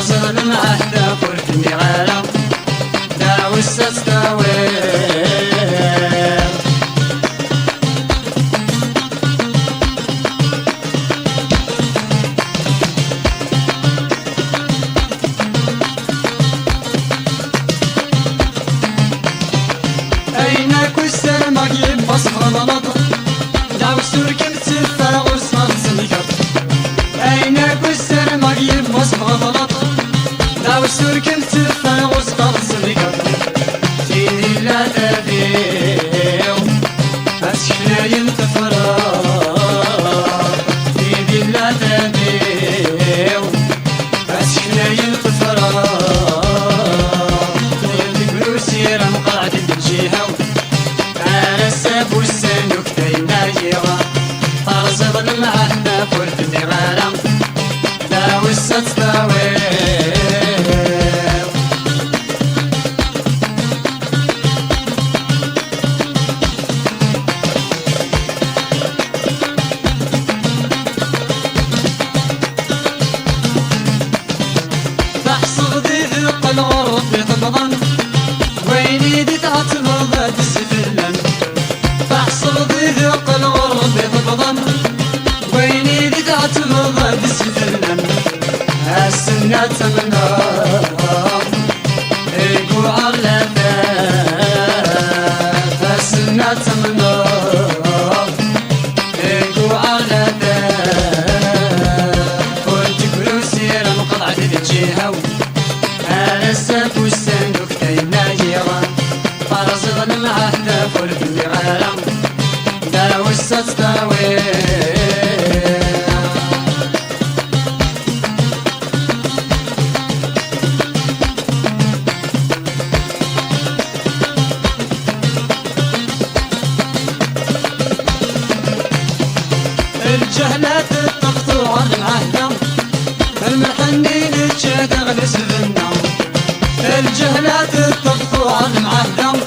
فرزن معهدا فرتني غالا داوي الستاوير أينك والسلمك يبص غلط داوي السركن تسفى غرصان سنكر أينك والسلمك يبص غلط داوي السركن تسفى غرصان سنكر تيني لا تبيو أسكنا ينتفرار تيني لا تبيو أسكنا ينتفرار تيني سيرا مقعد الجهة على الساب والسنوك تينا جيغا فرزبن معهنا فرتني غالا داوي الستاوير الغرب بتبضن ويني دي تعتبض تسفلن فحصل ضيق الغرب بتبضن ويني دي تعتبض تسفلن السنة تمنى ايقو عرلفات السنة تمنى ايقو عرلفات كنت كروسيرا مقطعة الجهة على الساف والسندوك تينا جيران فرزغن معهدا فرتني غالا داوي الستاوير الجهلات التقطوع المعهدا المحنين الشتغل سفنا الجهلات التقطوع المعهدا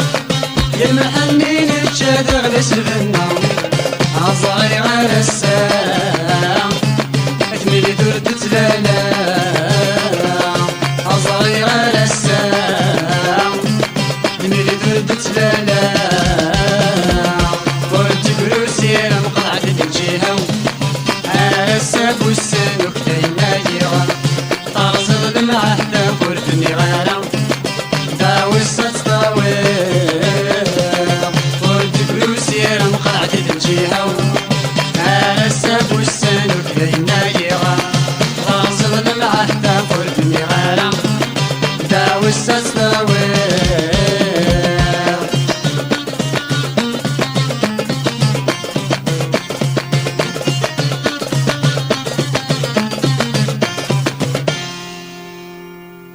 يا المحنين الشتغل سفنا الصغير على السفنا